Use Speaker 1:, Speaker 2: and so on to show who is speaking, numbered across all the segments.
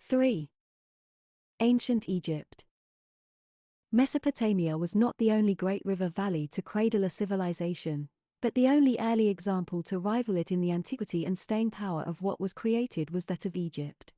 Speaker 1: 3. Ancient Egypt. Mesopotamia was not the only great river valley to cradle a civilization, but the only early example to rival it in the antiquity and staying power of what was created was that of Egypt.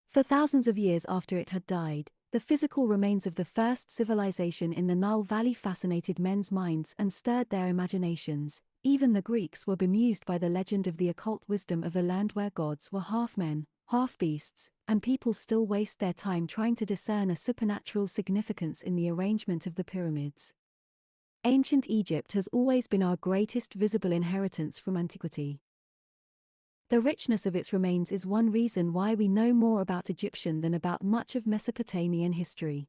Speaker 1: For thousands of years after it had died, the physical remains of the first civilization in the Nile Valley fascinated men's minds and stirred their imaginations. Even the Greeks were bemused by the legend of the occult wisdom of a land where gods were half men, half beasts, and people still waste their time trying to discern a supernatural significance in the arrangement of the pyramids. Ancient Egypt has always been our greatest visible inheritance from antiquity. The richness of its remains is one reason why we know more about Egyptian than about much of Mesopotamian history.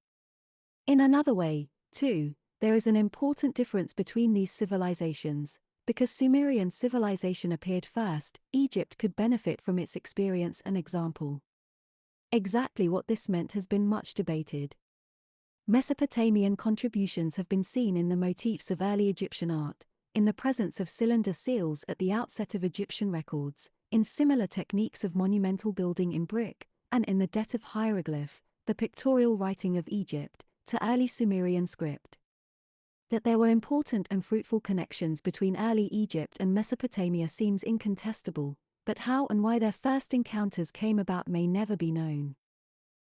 Speaker 1: In another way, too, there is an important difference between these civilizations. Because Sumerian civilization appeared first, Egypt could benefit from its experience and example. Exactly what this meant has been much debated. Mesopotamian contributions have been seen in the motifs of early Egyptian art, in the presence of cylinder seals at the outset of Egyptian records, in similar techniques of monumental building in brick, and in the det of hieroglyph, the pictorial writing of Egypt, to early Sumerian script. That there were important and fruitful connections between early Egypt and Mesopotamia seems incontestable, but how and why their first encounters came about may never be known.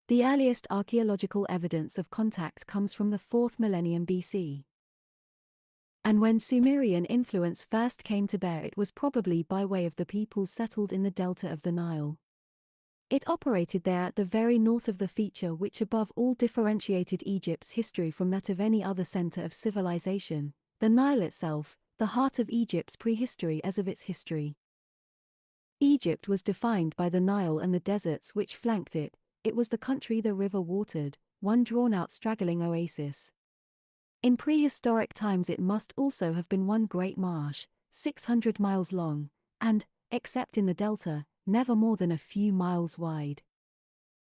Speaker 1: The earliest archaeological evidence of contact comes from the 4th millennium BC. And when Sumerian influence first came to bear, it was probably by way of the peoples settled in the delta of the Nile. It operated there at the very north of the feature which above all differentiated Egypt's history from that of any other center of civilization, the Nile itself, the heart of Egypt's prehistory as of its history. Egypt was defined by the Nile and the deserts which flanked it. It was the country the river watered, one drawn-out straggling oasis. In prehistoric times it must also have been one great marsh, 600 miles long, and, except in the delta, never more than a few miles wide.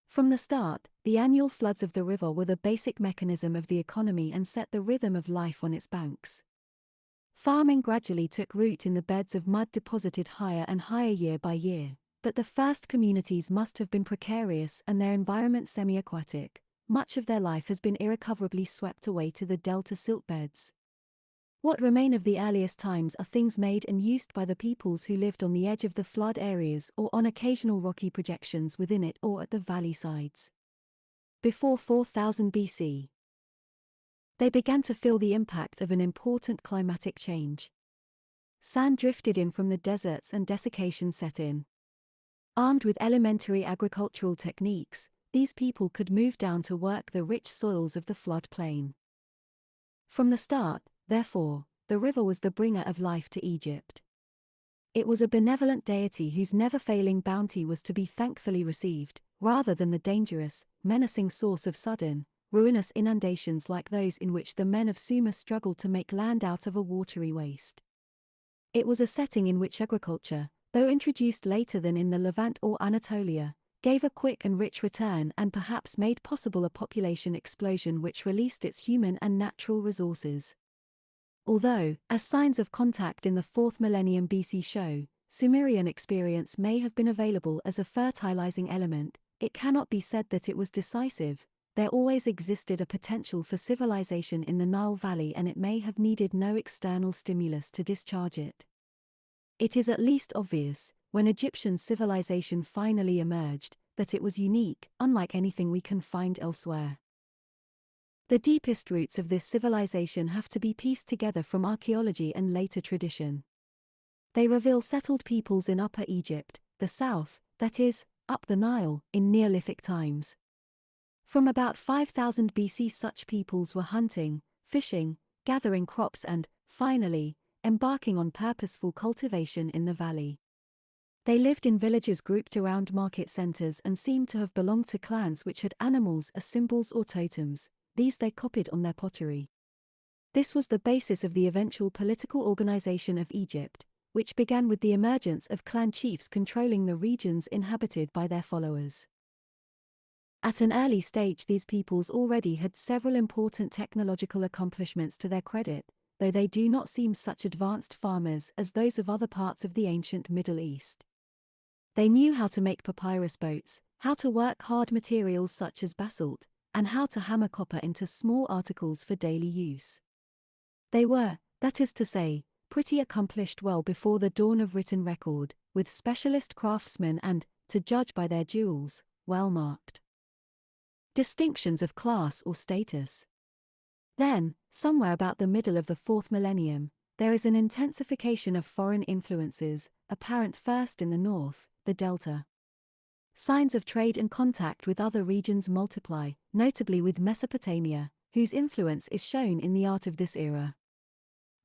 Speaker 1: From the start, the annual floods of the river were the basic mechanism of the economy and set the rhythm of life on its banks. Farming gradually took root in the beds of mud deposited higher and higher year by year, but the first communities must have been precarious and their environment semi-aquatic. Much of their life has been irrecoverably swept away to the delta silt beds. What remain of the earliest times are things made and used by the peoples who lived on the edge of the flood areas or on occasional rocky projections within it or at the valley sides. Before 4000 BC, they began to feel the impact of an important climatic change. Sand drifted in from the deserts and desiccation set in. Armed with elementary agricultural techniques, these people could move down to work the rich soils of the floodplain. From the start, therefore, the river was the bringer of life to Egypt. It was a benevolent deity whose never-failing bounty was to be thankfully received, rather than the dangerous, menacing source of sudden, ruinous inundations like those in which the men of Sumer struggled to make land out of a watery waste. It was a setting in which agriculture, though introduced later than in the Levant or Anatolia, gave a quick and rich return and perhaps made possible a population explosion which released its human and natural resources. Although, as signs of contact in the 4th millennium BC show, Sumerian experience may have been available as a fertilizing element, it cannot be said that it was decisive. There always existed a potential for civilization in the Nile Valley and it may have needed no external stimulus to discharge it. It is at least obvious, when Egyptian civilization finally emerged, that it was unique, unlike anything we can find elsewhere. The deepest roots of this civilization have to be pieced together from archaeology and later tradition. They reveal settled peoples in Upper Egypt, the south, that is, up the Nile, in Neolithic times. From about 5000 BC such peoples were hunting, fishing, gathering crops and, finally, embarking on purposeful cultivation in the valley. They lived in villages grouped around market centers and seemed to have belonged to clans which had animals as symbols or totems. These they copied on their pottery. This was the basis of the eventual political organization of Egypt, which began with the emergence of clan chiefs controlling the regions inhabited by their followers. At an early stage these peoples already had several important technological accomplishments to their credit, though they do not seem such advanced farmers as those of other parts of the ancient Middle East. They knew how to make papyrus boats, how to work hard materials such as basalt, and how to hammer copper into small articles for daily use. They were, that is to say, pretty accomplished well before the dawn of written record, with specialist craftsmen and, to judge by their jewels, well-marked distinctions of class or status. Then, somewhere about the middle of the fourth millennium, there is an intensification of foreign influences, apparent first in the north, the Delta. Signs of trade and contact with other regions multiply, notably with Mesopotamia, whose influence is shown in the art of this era.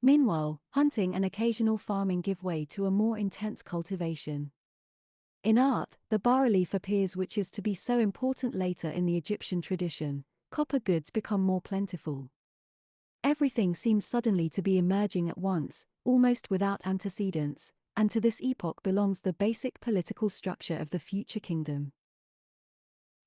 Speaker 1: Meanwhile, hunting and occasional farming give way to a more intense cultivation. In art, the bas-relief appears, which is to be so important later in the Egyptian tradition. Copper goods become more plentiful. Everything seems suddenly to be emerging at once, almost without antecedents, and to this epoch belongs the basic political structure of the future kingdom.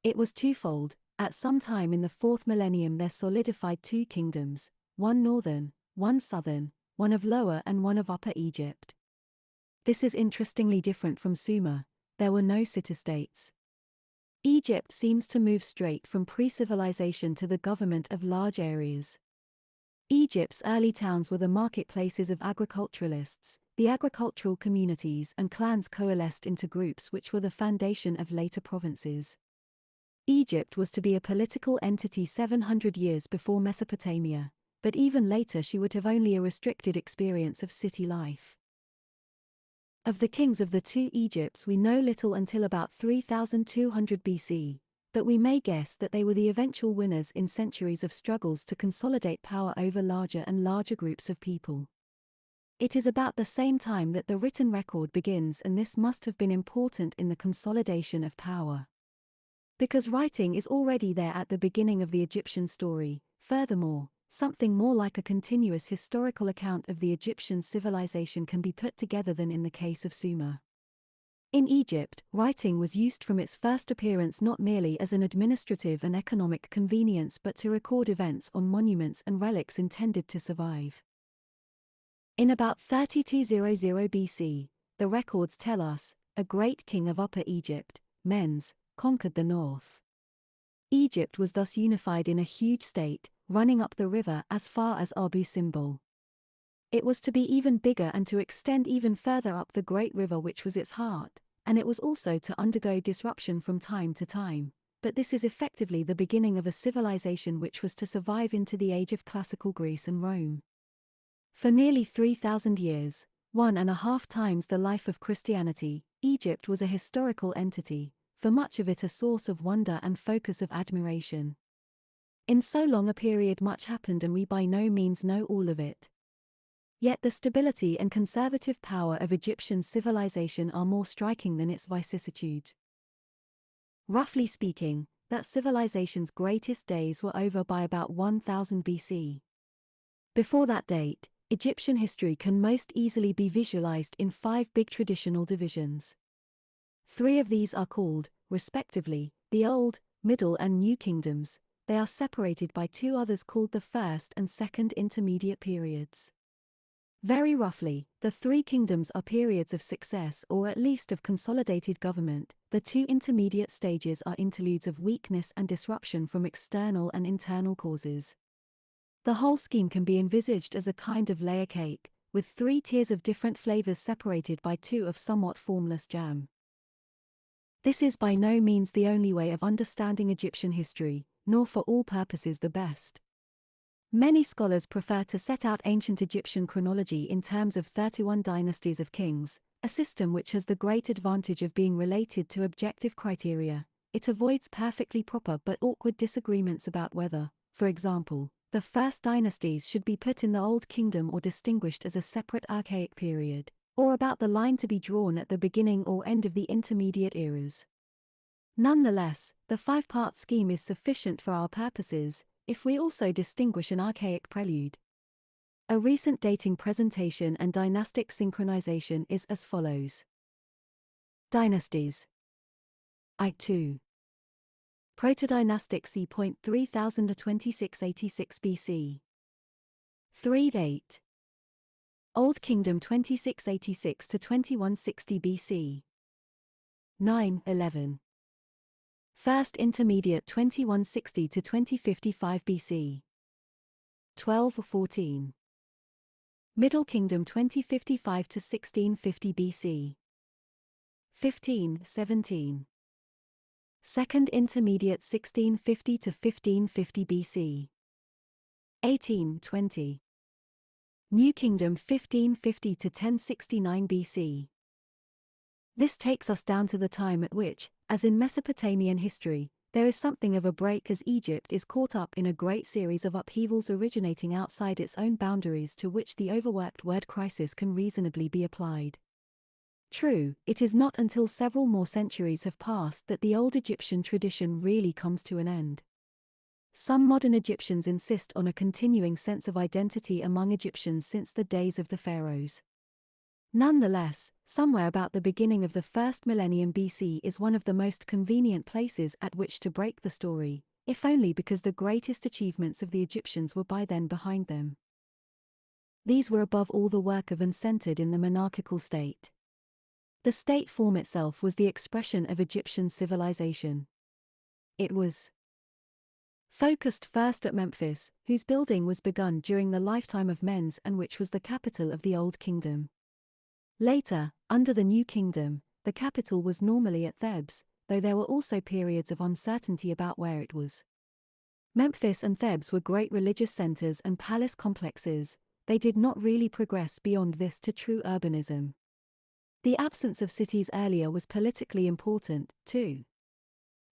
Speaker 1: It was twofold. At some time in the fourth millennium there solidified two kingdoms, one northern, one southern, one of Lower and one of Upper Egypt. This is interestingly different from Sumer. There were no city-states. Egypt seems to move straight from pre-civilization to the government of large areas. Egypt's early towns were the marketplaces of agriculturalists. The agricultural communities and clans coalesced into groups which were the foundation of later provinces. Egypt was to be a political entity 700 years before Mesopotamia, but even later she would have only a restricted experience of city life. Of the kings of the two Egypts we know little until about 3200 BC, but we may guess that they were the eventual winners in centuries of struggles to consolidate power over larger and larger groups of people. It is about the same time that the written record begins, and this must have been important in the consolidation of power. Because writing is already there at the beginning of the Egyptian story, furthermore, something more like a continuous historical account of the Egyptian civilization can be put together than in the case of Sumer. In Egypt, writing was used from its first appearance not merely as an administrative and economic convenience but to record events on monuments and relics intended to survive. In about 3200 BC, the records tell us, a great king of Upper Egypt, Mens, conquered the north. Egypt was thus unified in a huge state, running up the river as far as Abu Simbel. It was to be even bigger and to extend even further up the great river which was its heart, and it was also to undergo disruption from time to time, but this is effectively the beginning of a civilization which was to survive into the age of classical Greece and Rome. For nearly 3,000 years, 1.5 times the life of Christianity, Egypt was a historical entity, for much of it a source of wonder and focus of admiration. In so long a period much happened and we by no means know all of it. Yet the stability and conservative power of Egyptian civilization are more striking than its vicissitudes. Roughly speaking, that civilization's greatest days were over by about 1000 BC. Before that date, Egyptian history can most easily be visualized in 5 big traditional divisions. 3 of these are called, respectively, the Old, Middle and New Kingdoms. They are separated by 2 others called the First and Second Intermediate Periods. Very roughly, the 3 kingdoms are periods of success or at least of consolidated government. The 2 intermediate stages are interludes of weakness and disruption from external and internal causes. The whole scheme can be envisaged as a kind of layer cake, with 3 tiers of different flavors separated by 2 of somewhat formless jam. This is by no means the only way of understanding Egyptian history, nor for all purposes the best. Many scholars prefer to set out ancient Egyptian chronology in terms of 31 dynasties of kings, a system which has the great advantage of being related to objective criteria. It avoids perfectly proper but awkward disagreements about whether, for example, the first dynasties should be put in the Old Kingdom or distinguished as a separate archaic period, or about the line to be drawn at the beginning or end of the intermediate eras. Nonetheless, the 5-part scheme is sufficient for our purposes, if we also distinguish an archaic prelude. A recent dating presentation and dynastic synchronization is as follows. Dynasties. I2. Proto-dynastic c.3000 to 2686 BC. 3-8. Old Kingdom 2686 to 2160 BC. 9-11. First Intermediate 2160 to 2055 BC. 12-14. Middle Kingdom 2055 to 1650 BC. 15-17. Second Intermediate 1650 to 1550 BC. 18-20. New Kingdom 1550 to 1069 BC. This takes us down to the time at which, as in Mesopotamian history, there is something of a break as Egypt is caught up in a great series of upheavals originating outside its own boundaries to which the overworked word crisis can reasonably be applied. True, it is not until several more centuries have passed that the old Egyptian tradition really comes to an end. Some modern Egyptians insist on a continuing sense of identity among Egyptians since the days of the pharaohs. Nonetheless, somewhere about the beginning of the first millennium BC is one of the most convenient places at which to break the story, if only because the greatest achievements of the Egyptians were by then behind them. These were above all the work of and centered in the monarchical state. The state form itself was the expression of Egyptian civilization. It was focused first at Memphis, whose building was begun during the lifetime of Men's and which was the capital of the Old Kingdom. Later, under the New Kingdom, the capital was normally at Thebes, though there were also periods of uncertainty about where it was. Memphis and Thebes were great religious centers and palace complexes. They did not really progress beyond this to true urbanism. The absence of cities earlier was politically important, too.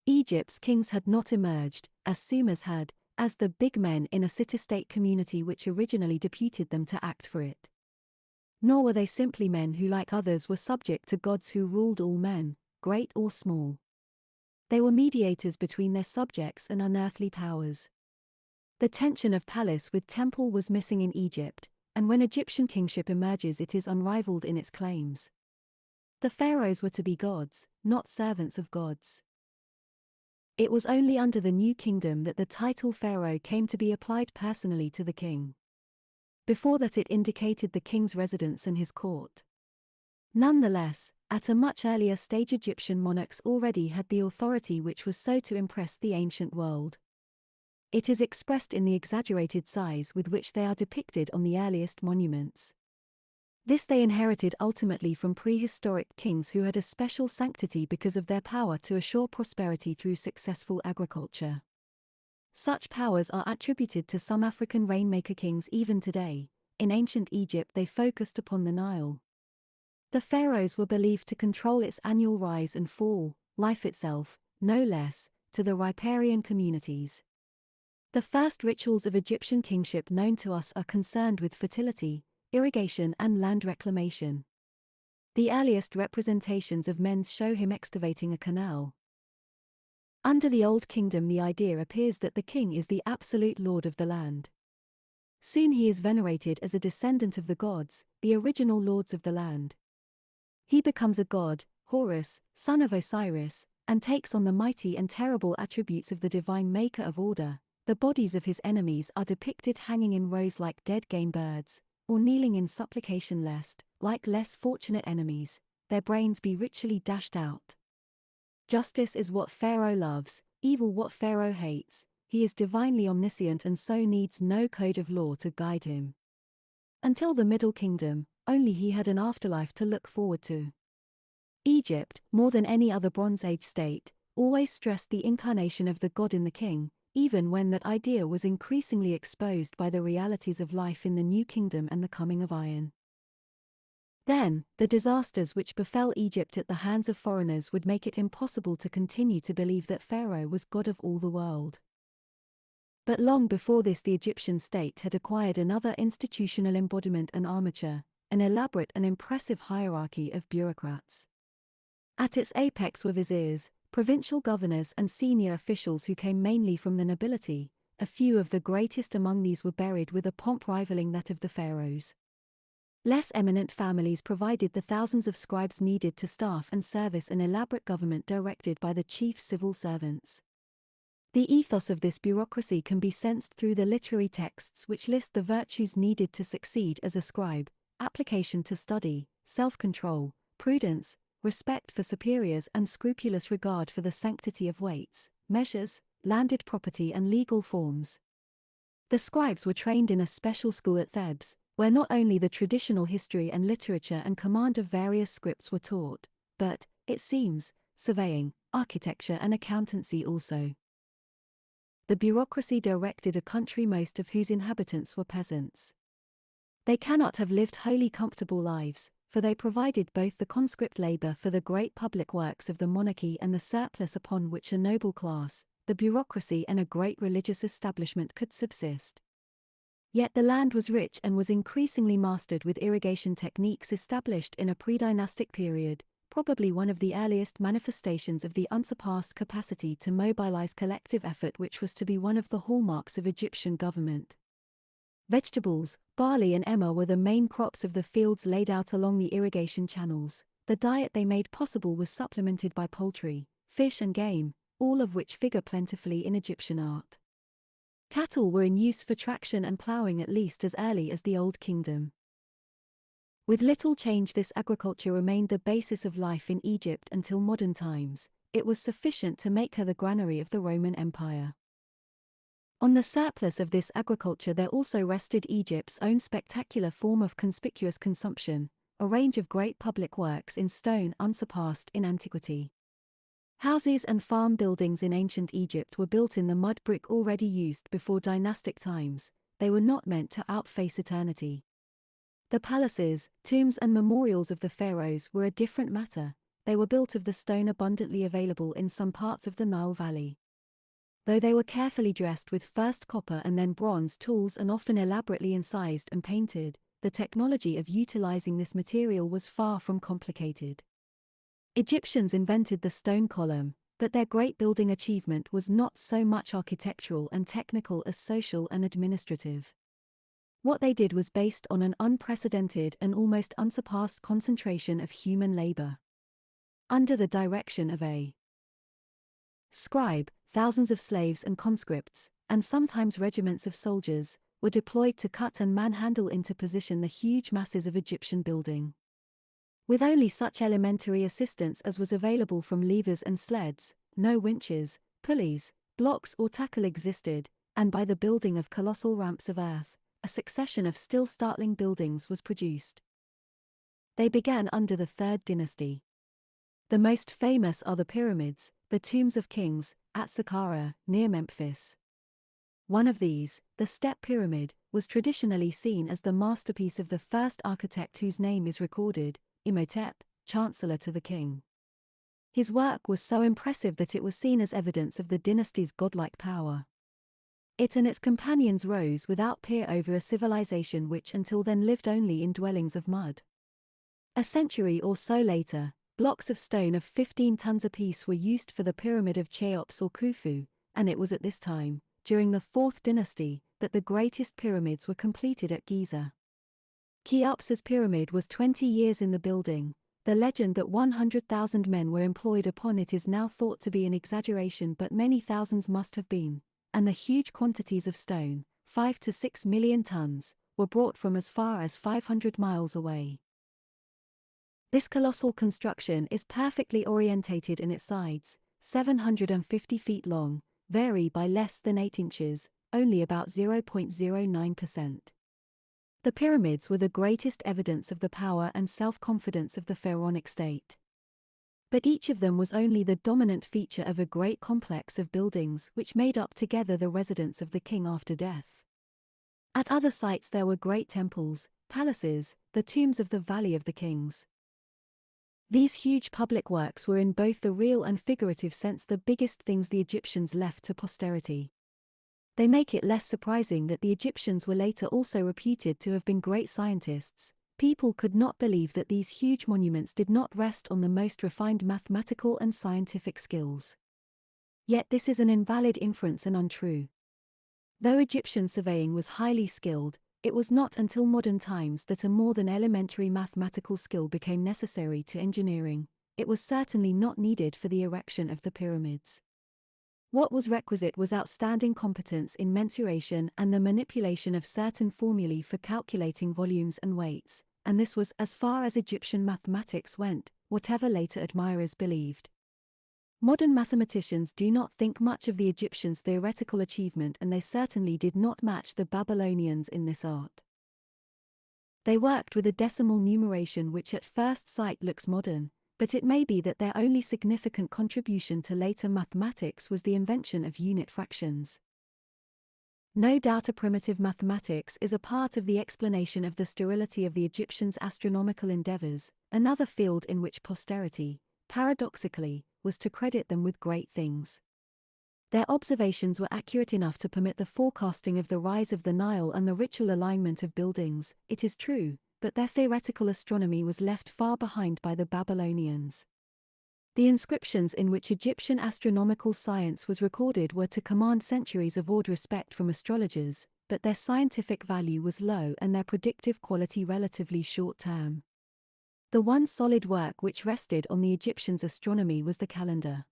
Speaker 1: Egypt's kings had not emerged, as Sumer's had, as the big men in a city-state community which originally deputed them to act for it. Nor were they simply men who, like others, were subject to gods who ruled all men, great or small. They were mediators between their subjects and unearthly powers. The tension of palace with temple was missing in Egypt, and when Egyptian kingship emerges it is unrivaled in its claims. The pharaohs were to be gods, not servants of gods. It was only under the New Kingdom that the title pharaoh came to be applied personally to the king. Before that it indicated the king's residence and his court. Nonetheless, at a much earlier stage Egyptian monarchs already had the authority which was so to impress the ancient world. It is expressed in the exaggerated size with which they are depicted on the earliest monuments. This they inherited ultimately from prehistoric kings who had a special sanctity because of their power to assure prosperity through successful agriculture. Such powers are attributed to some African rainmaker kings even today. In ancient Egypt they focused upon the Nile. The pharaohs were believed to control its annual rise and fall, life itself, no less, to the riparian communities. The first rituals of Egyptian kingship known to us are concerned with fertility, irrigation and land reclamation. The earliest representations of men show him excavating a canal. Under the Old Kingdom the idea appears that the king is the absolute lord of the land. Soon he is venerated as a descendant of the gods, the original lords of the land. He becomes a god, Horus, son of Osiris, and takes on the mighty and terrible attributes of the divine maker of order. The bodies of his enemies are depicted hanging in rows like dead game birds, or kneeling in supplication lest, like less fortunate enemies, their brains be ritually dashed out. Justice is what Pharaoh loves, evil what Pharaoh hates. He is divinely omniscient and so needs no code of law to guide him. Until the Middle Kingdom, only he had an afterlife to look forward to. Egypt, more than any other Bronze Age state, always stressed the incarnation of the god in the king, even when that idea was increasingly exposed by the realities of life in the New Kingdom and the coming of iron. Then, the disasters which befell Egypt at the hands of foreigners would make it impossible to continue to believe that Pharaoh was god of all the world. But long before this the Egyptian state had acquired another institutional embodiment and armature, an elaborate and impressive hierarchy of bureaucrats. At its apex were viziers, provincial governors and senior officials who came mainly from the nobility. A few of the greatest among these were buried with a pomp rivaling that of the pharaohs. Less eminent families provided the thousands of scribes needed to staff and service an elaborate government directed by the chief civil servants. The ethos of this bureaucracy can be sensed through the literary texts which list the virtues needed to succeed as a scribe: application to study, self-control, prudence, respect for superiors and scrupulous regard for the sanctity of weights, measures, landed property and legal forms. The scribes were trained in a special school at Thebes, where not only the traditional history and literature and command of various scripts were taught, but, it seems, surveying, architecture and accountancy also. The bureaucracy directed a country most of whose inhabitants were peasants. They cannot have lived wholly comfortable lives, for they provided both the conscript labor for the great public works of the monarchy and the surplus upon which a noble class, the bureaucracy and a great religious establishment could subsist. Yet the land was rich and was increasingly mastered with irrigation techniques established in a pre-dynastic period, probably one of the earliest manifestations of the unsurpassed capacity to mobilize collective effort which was to be one of the hallmarks of Egyptian government. Vegetables, barley and emmer were the main crops of the fields laid out along the irrigation channels. The diet they made possible was supplemented by poultry, fish and game, all of which figure plentifully in Egyptian art. Cattle were in use for traction and ploughing at least as early as the Old Kingdom. With little change, this agriculture remained the basis of life in Egypt until modern times. It was sufficient to make her the granary of the Roman Empire. On the surplus of this agriculture there also rested Egypt's own spectacular form of conspicuous consumption, a range of great public works in stone unsurpassed in antiquity. Houses and farm buildings in ancient Egypt were built in the mud brick already used before dynastic times. They were not meant to outface eternity. The palaces, tombs and memorials of the pharaohs were a different matter. They were built of the stone abundantly available in some parts of the Nile Valley. Though they were carefully dressed with first copper and then bronze tools and often elaborately incised and painted, the technology of utilizing this material was far from complicated. Egyptians invented the stone column, but their great building achievement was not so much architectural and technical as social and administrative. What they did was based on an unprecedented and almost unsurpassed concentration of human labor. Under the direction of a scribe, thousands of slaves and conscripts, and sometimes regiments of soldiers, were deployed to cut and manhandle into position the huge masses of Egyptian building. With only such elementary assistance as was available from levers and sleds, no winches, pulleys, blocks or tackle existed, and by the building of colossal ramps of earth, a succession of still startling buildings was produced. They began under the Third Dynasty. The most famous are the pyramids, the tombs of kings, at Saqqara, near Memphis. One of these, the Step Pyramid, was traditionally seen as the masterpiece of the first architect whose name is recorded, Imhotep, chancellor to the king. His work was so impressive that it was seen as evidence of the dynasty's godlike power. It and its companions rose without peer over a civilization which until then lived only in dwellings of mud. A century or so later, blocks of stone of 15 tons apiece were used for the Pyramid of Cheops or Khufu, and it was at this time, during the Fourth Dynasty, that the greatest pyramids were completed at Giza. Cheops's pyramid was 20 years in the building. The legend that 100,000 men were employed upon it is now thought to be an exaggeration, but many thousands must have been, and the huge quantities of stone, 5 to 6 million tons, were brought from as far as 500 miles away. This colossal construction is perfectly orientated in its sides, 750 feet long, vary by less than 8 inches, only about 0.09%. The pyramids were the greatest evidence of the power and self-confidence of the pharaonic state. But each of them was only the dominant feature of a great complex of buildings which made up together the residence of the king after death. At other sites there were great temples, palaces, the tombs of the Valley of the Kings. These huge public works were in both the real and figurative sense the biggest things the Egyptians left to posterity. They make it less surprising that the Egyptians were later also reputed to have been great scientists. People could not believe that these huge monuments did not rest on the most refined mathematical and scientific skills. Yet this is an invalid inference and untrue. Though Egyptian surveying was highly skilled, it was not until modern times that a more than elementary mathematical skill became necessary to engineering. It was certainly not needed for the erection of the pyramids. What was requisite was outstanding competence in mensuration and the manipulation of certain formulae for calculating volumes and weights, and this was, as far as Egyptian mathematics went, whatever later admirers believed. Modern mathematicians do not think much of the Egyptians' theoretical achievement, and they certainly did not match the Babylonians in this art. They worked with a decimal numeration which at first sight looks modern, but it may be that their only significant contribution to later mathematics was the invention of unit fractions. No doubt primitive mathematics is a part of the explanation of the sterility of the Egyptians' astronomical endeavors, another field in which posterity, paradoxically, was to credit them with great things. Their observations were accurate enough to permit the forecasting of the rise of the Nile and the ritual alignment of buildings, it is true, but their theoretical astronomy was left far behind by the Babylonians. The inscriptions in which Egyptian astronomical science was recorded were to command centuries of awed respect from astrologers, but their scientific value was low and their predictive quality relatively short-term. The one solid work which rested on the Egyptians' astronomy was the calendar.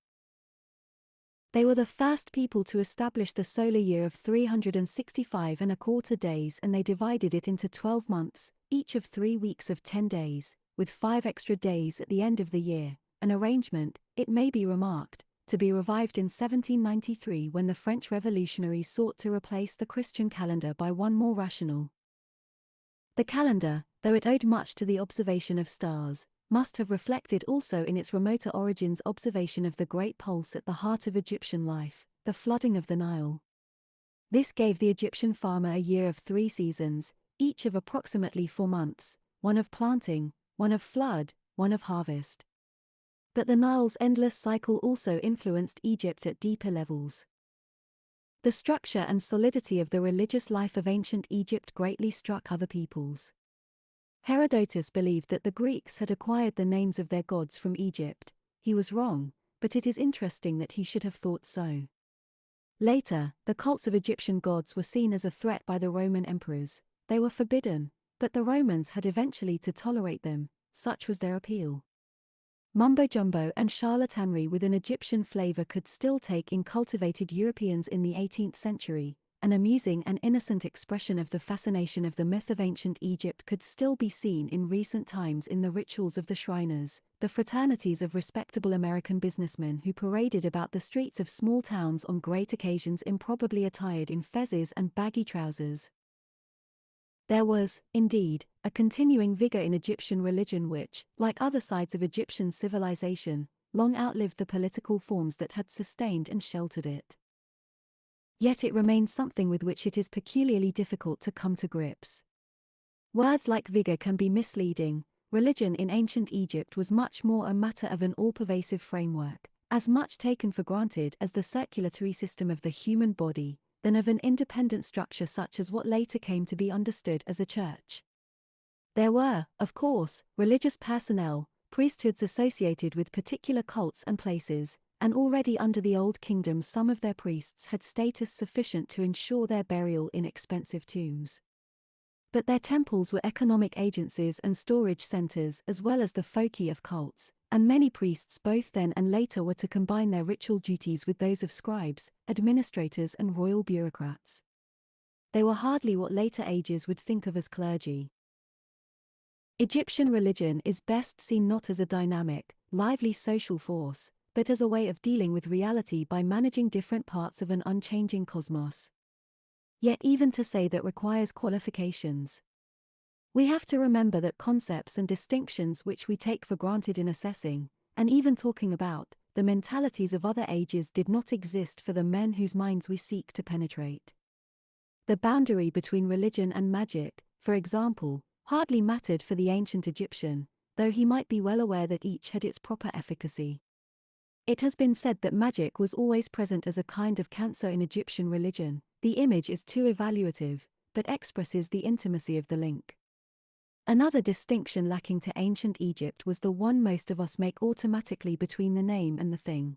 Speaker 1: They were the first people to establish the solar year of 365 and a quarter days, and they divided it into 12 months, each of 3 weeks of 10 days, with 5 extra days at the end of the year, an arrangement, it may be remarked, to be revived in 1793 when the French revolutionaries sought to replace the Christian calendar by one more rational. The calendar, though it owed much to the observation of stars, must have reflected also in its remoter origins observation of the great pulse at the heart of Egyptian life, the flooding of the Nile. This gave the Egyptian farmer a year of 3 seasons, each of approximately 4 months, one of planting, one of flood, one of harvest. But the Nile's endless cycle also influenced Egypt at deeper levels. The structure and solidity of the religious life of ancient Egypt greatly struck other peoples. Herodotus believed that the Greeks had acquired the names of their gods from Egypt. He was wrong, but it is interesting that he should have thought so. Later, the cults of Egyptian gods were seen as a threat by the Roman emperors. They were forbidden, but the Romans had eventually to tolerate them, such was their appeal. Mumbo-jumbo and charlatanry with an Egyptian flavor could still take in cultivated Europeans in the 18th century. An amusing and innocent expression of the fascination of the myth of ancient Egypt could still be seen in recent times in the rituals of the Shriners, the fraternities of respectable American businessmen who paraded about the streets of small towns on great occasions improbably attired in fezzes and baggy trousers. There was, indeed, a continuing vigor in Egyptian religion which, like other sides of Egyptian civilization, long outlived the political forms that had sustained and sheltered it. Yet it remains something with which it is peculiarly difficult to come to grips. Words like vigor can be misleading. Religion in ancient Egypt was much more a matter of an all-pervasive framework, as much taken for granted as the circulatory system of the human body, than of an independent structure such as what later came to be understood as a church. There were, of course, religious personnel, priesthoods associated with particular cults and places, and already under the Old Kingdom some of their priests had status sufficient to ensure their burial in expensive tombs. But their temples were economic agencies and storage centers as well as the foci of cults, and many priests both then and later were to combine their ritual duties with those of scribes, administrators and royal bureaucrats. They were hardly what later ages would think of as clergy. Egyptian religion is best seen not as a dynamic, lively social force, but as a way of dealing with reality by managing different parts of an unchanging cosmos. Yet even to say that requires qualifications. We have to remember that concepts and distinctions which we take for granted in assessing, and even talking about, the mentalities of other ages did not exist for the men whose minds we seek to penetrate. The boundary between religion and magic, for example, hardly mattered for the ancient Egyptian, though he might be well aware that each had its proper efficacy. It has been said that magic was always present as a kind of cancer in Egyptian religion. The image is too evaluative, but expresses the intimacy of the link. Another distinction lacking to ancient Egypt was the one most of us make automatically between the name and the thing.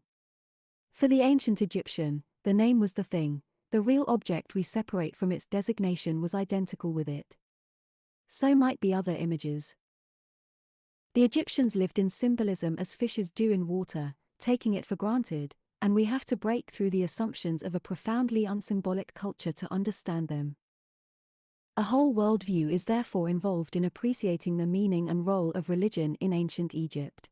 Speaker 1: For the ancient Egyptian, the name was the thing, the real object we separate from its designation was identical with it. So might be other images. The Egyptians lived in symbolism as fishes do in water, taking it for granted, and we have to break through the assumptions of a profoundly unsymbolic culture to understand them. A whole worldview is therefore involved in appreciating the meaning and role of religion in ancient Egypt.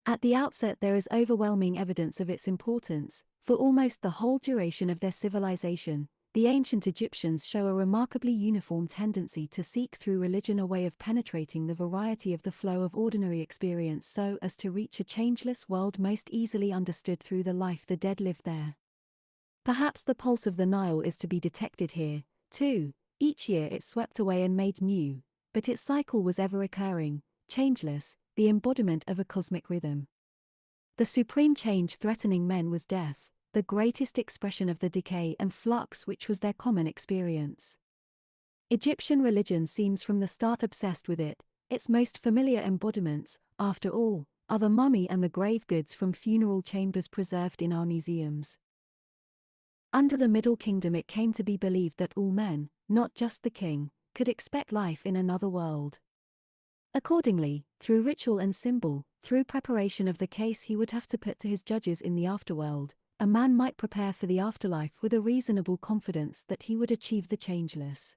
Speaker 1: At the outset, there is overwhelming evidence of its importance. For almost the whole duration of their civilization, the ancient Egyptians show a remarkably uniform tendency to seek through religion a way of penetrating the variety of the flow of ordinary experience so as to reach a changeless world most easily understood through the life the dead lived there. Perhaps the pulse of the Nile is to be detected here, too. Each year it swept away and made new, but its cycle was ever recurring, changeless, the embodiment of a cosmic rhythm. The supreme change threatening men was death, the greatest expression of the decay and flux which was their common experience. Egyptian religion seems from the start obsessed with it. Its most familiar embodiments, after all, are the mummy and the grave goods from funeral chambers preserved in our museums. Under the Middle Kingdom, it came to be believed that all men, not just the king, could expect life in another world. Accordingly, through ritual and symbol, through preparation of the case he would have to put to his judges in the afterworld, a man might prepare for the afterlife with a reasonable confidence that he would achieve the changeless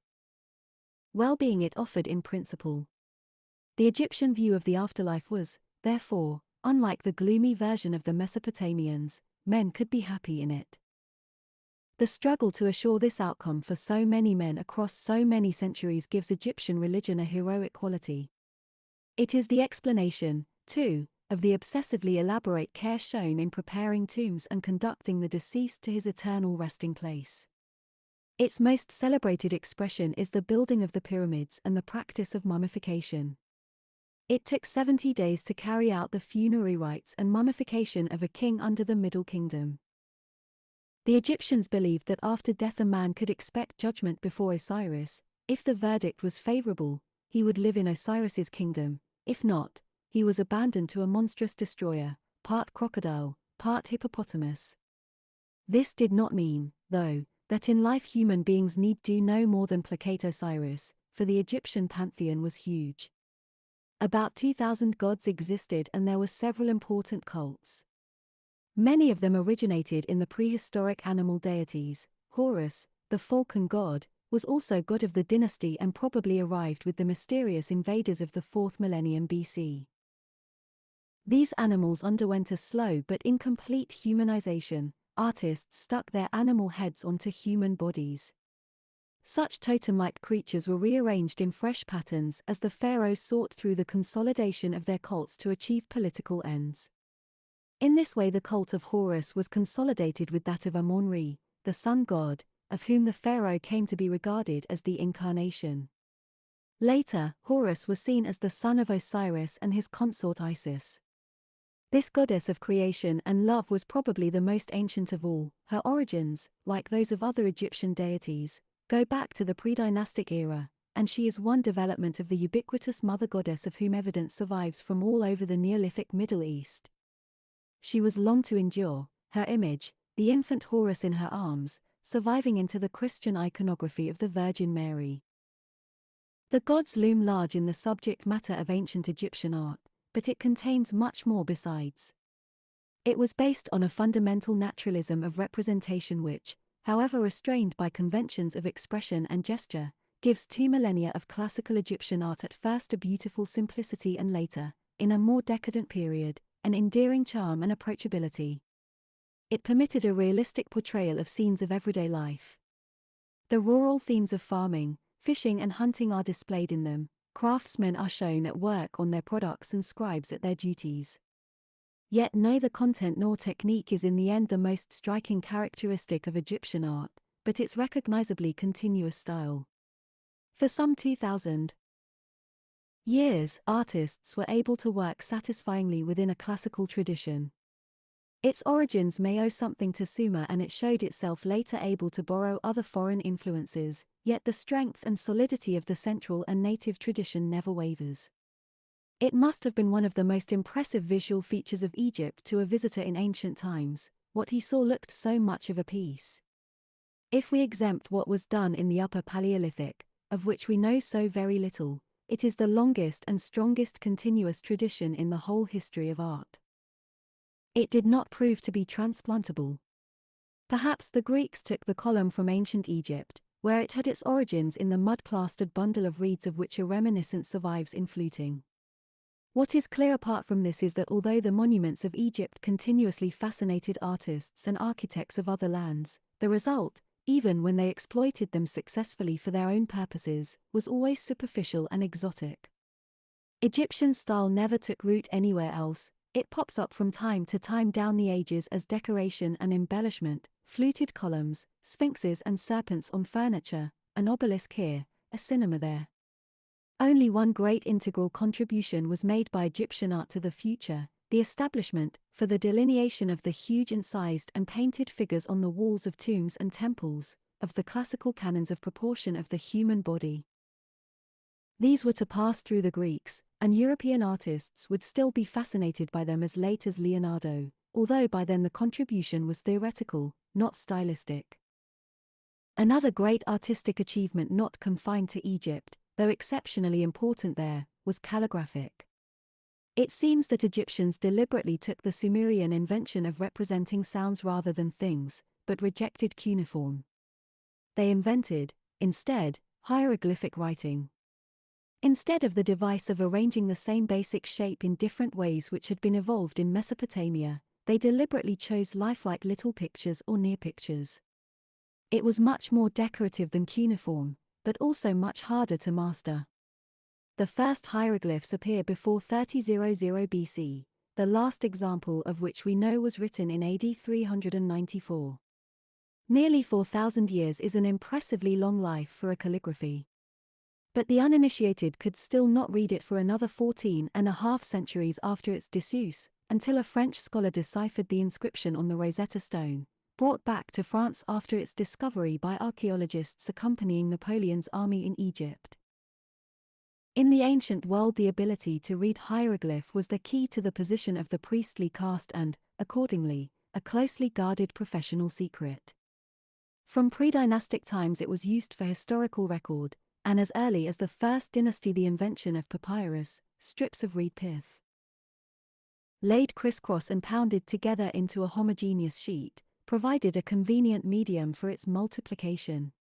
Speaker 1: well-being it offered in principle. The Egyptian view of the afterlife was, therefore, unlike the gloomy version of the Mesopotamians, men could be happy in it. The struggle to assure this outcome for so many men across so many centuries gives Egyptian religion a heroic quality. It is the explanation, too, of the obsessively elaborate care shown in preparing tombs and conducting the deceased to his eternal resting place. Its most celebrated expression is the building of the pyramids and the practice of mummification. It took 70 days to carry out the funerary rites and mummification of a king under the Middle Kingdom. The Egyptians believed that after death a man could expect judgment before Osiris. If the verdict was favorable, he would live in Osiris's kingdom. If not, he was abandoned to a monstrous destroyer, part crocodile, part hippopotamus. This did not mean, though, that in life human beings need do no more than placate Osiris, for the Egyptian pantheon was huge. About 2,000 gods existed and there were several important cults. Many of them originated in the prehistoric animal deities. Horus, the falcon god, was also god of the dynasty and probably arrived with the mysterious invaders of the 4th millennium BC. These animals underwent a slow but incomplete humanization. Artists stuck their animal heads onto human bodies. Such totem-like creatures were rearranged in fresh patterns as the pharaohs sought through the consolidation of their cults to achieve political ends. In this way the cult of Horus was consolidated with that of Amun-Re, the sun god, of whom the pharaoh came to be regarded as the incarnation. Later, Horus was seen as the son of Osiris and his consort Isis. This goddess of creation and love was probably the most ancient of all. Her origins, like those of other Egyptian deities, go back to the pre-dynastic era, and she is one development of the ubiquitous mother goddess of whom evidence survives from all over the Neolithic Middle East. She was long to endure, her image, the infant Horus in her arms, surviving into the Christian iconography of the Virgin Mary. The gods loom large in the subject matter of ancient Egyptian art, but it contains much more besides. It was based on a fundamental naturalism of representation which, however restrained by conventions of expression and gesture, gives 2 millennia of classical Egyptian art at first a beautiful simplicity and later, in a more decadent period, an endearing charm and approachability. It permitted a realistic portrayal of scenes of everyday life. The rural themes of farming, fishing and hunting are displayed in them. Craftsmen are shown at work on their products and scribes at their duties. Yet neither content nor technique is in the end the most striking characteristic of Egyptian art, but its recognizably continuous style. For some 2,000 years, artists were able to work satisfyingly within a classical tradition. Its origins may owe something to Sumer and it showed itself later able to borrow other foreign influences, yet the strength and solidity of the central and native tradition never wavers. It must have been one of the most impressive visual features of Egypt to a visitor in ancient times. What he saw looked so much of a piece. If we exempt what was done in the Upper Paleolithic, of which we know so very little, it is the longest and strongest continuous tradition in the whole history of art. It did not prove to be transplantable. Perhaps the Greeks took the column from ancient Egypt, where it had its origins in the mud-plastered bundle of reeds of which a reminiscence survives in fluting. What is clear apart from this is that although the monuments of Egypt continuously fascinated artists and architects of other lands, the result, even when they exploited them successfully for their own purposes, was always superficial and exotic. Egyptian style never took root anywhere else. It pops up from time to time down the ages as decoration and embellishment, fluted columns, sphinxes and serpents on furniture, an obelisk here, a cinema there. Only one great integral contribution was made by Egyptian art to the future, the establishment, for the delineation of the huge incised and painted figures on the walls of tombs and temples, of the classical canons of proportion of the human body. These were to pass through the Greeks, and European artists would still be fascinated by them as late as Leonardo, although by then the contribution was theoretical, not stylistic. Another great artistic achievement not confined to Egypt, though exceptionally important there, was calligraphic. It seems that Egyptians deliberately took the Sumerian invention of representing sounds rather than things, but rejected cuneiform. They invented, instead, hieroglyphic writing. Instead of the device of arranging the same basic shape in different ways which had been evolved in Mesopotamia, they deliberately chose lifelike little pictures or near pictures. It was much more decorative than cuneiform, but also much harder to master. The first hieroglyphs appear before 3000 BC, the last example of which we know was written in AD 394. Nearly 4,000 years is an impressively long life for a calligraphy. But the uninitiated could still not read it for another 14.5 centuries after its disuse, until a French scholar deciphered the inscription on the Rosetta Stone, brought back to France after its discovery by archaeologists accompanying Napoleon's army in Egypt. In the ancient world, the ability to read hieroglyph was the key to the position of the priestly caste and, accordingly, a closely guarded professional secret. From pre-dynastic times it was used for historical record, and as early as the First Dynasty the invention of papyrus, strips of reed pith, laid crisscross and pounded together into a homogeneous sheet, provided a convenient medium for its multiplication.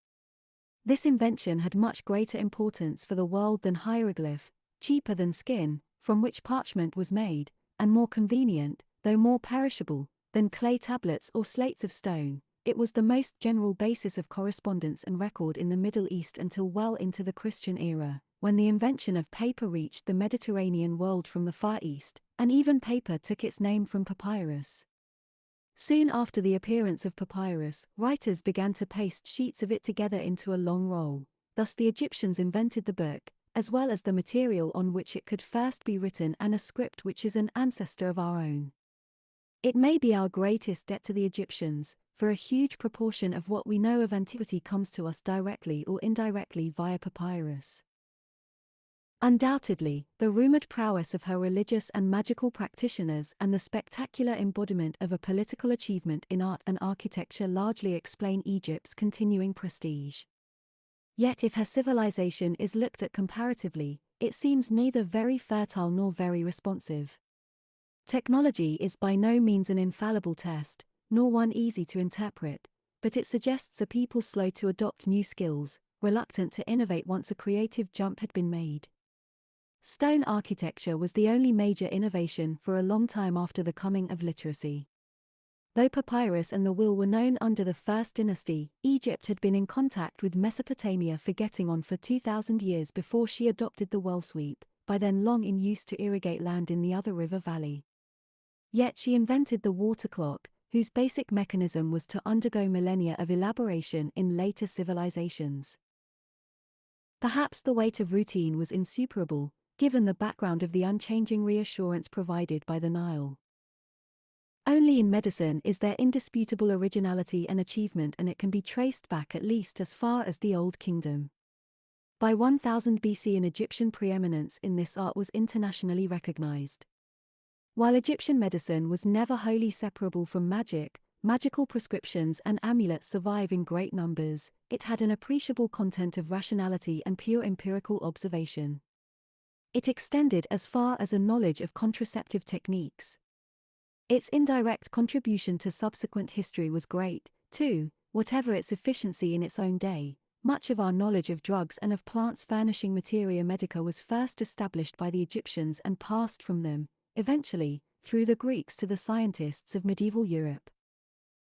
Speaker 1: This invention had much greater importance for the world than hieroglyph, cheaper than skin, from which parchment was made, and more convenient, though more perishable, than clay tablets or slates of stone. It was the most general basis of correspondence and record in the Middle East until well into the Christian era, when the invention of paper reached the Mediterranean world from the Far East, and even paper took its name from papyrus. Soon after the appearance of papyrus, writers began to paste sheets of it together into a long roll. Thus the Egyptians invented the book, as well as the material on which it could first be written and a script which is an ancestor of our own. It may be our greatest debt to the Egyptians, for a huge proportion of what we know of antiquity comes to us directly or indirectly via papyrus. Undoubtedly, the rumored prowess of her religious and magical practitioners and the spectacular embodiment of a political achievement in art and architecture largely explain Egypt's continuing prestige. Yet if her civilization is looked at comparatively, it seems neither very fertile nor very responsive. Technology is by no means an infallible test, nor one easy to interpret, but it suggests a people slow to adopt new skills, reluctant to innovate once a creative jump had been made. Stone architecture was the only major innovation for a long time after the coming of literacy. Though papyrus and the wheel were known under the First Dynasty, Egypt had been in contact with Mesopotamia for getting on for 2,000 years before she adopted the well sweep, by then long in use to irrigate land in the other river valley. Yet she invented the water clock, whose basic mechanism was to undergo millennia of elaboration in later civilizations. Perhaps the weight of routine was insuperable, given the background of the unchanging reassurance provided by the Nile. Only in medicine is there indisputable originality and achievement, and it can be traced back at least as far as the Old Kingdom. By 1000 BC an Egyptian preeminence in this art was internationally recognized. While Egyptian medicine was never wholly separable from magic, magical prescriptions and amulets survive in great numbers, it had an appreciable content of rationality and pure empirical observation. It extended as far as a knowledge of contraceptive techniques. Its indirect contribution to subsequent history was great, too, whatever its efficiency in its own day. Much of our knowledge of drugs and of plants furnishing materia medica was first established by the Egyptians and passed from them, eventually, through the Greeks to the scientists of medieval Europe.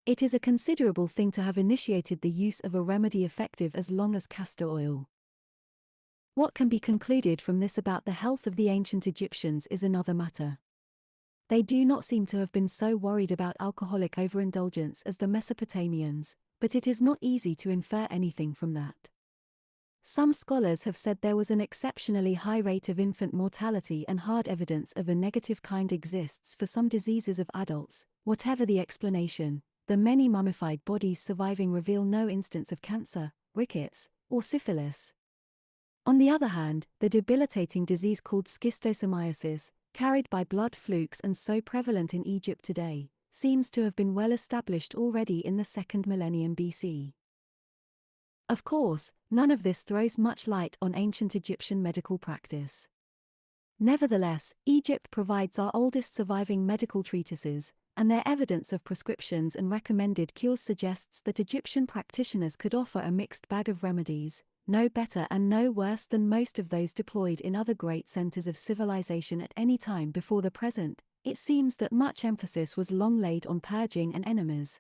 Speaker 1: It is a considerable thing to have initiated the use of a remedy effective as long as castor oil. What can be concluded from this about the health of the ancient Egyptians is another matter. They do not seem to have been so worried about alcoholic overindulgence as the Mesopotamians, but it is not easy to infer anything from that. Some scholars have said there was an exceptionally high rate of infant mortality, and hard evidence of a negative kind exists for some diseases of adults. Whatever the explanation, the many mummified bodies surviving reveal no instance of cancer, rickets, or syphilis. On the other hand, the debilitating disease called schistosomiasis, carried by blood flukes and so prevalent in Egypt today, seems to have been well established already in the 2nd millennium BC. Of course, none of this throws much light on ancient Egyptian medical practice. Nevertheless, Egypt provides our oldest surviving medical treatises, and their evidence of prescriptions and recommended cures suggests that Egyptian practitioners could offer a mixed bag of remedies, no better and no worse than most of those deployed in other great centers of civilization at any time before the present. It seems that much emphasis was long laid on purging and enemas.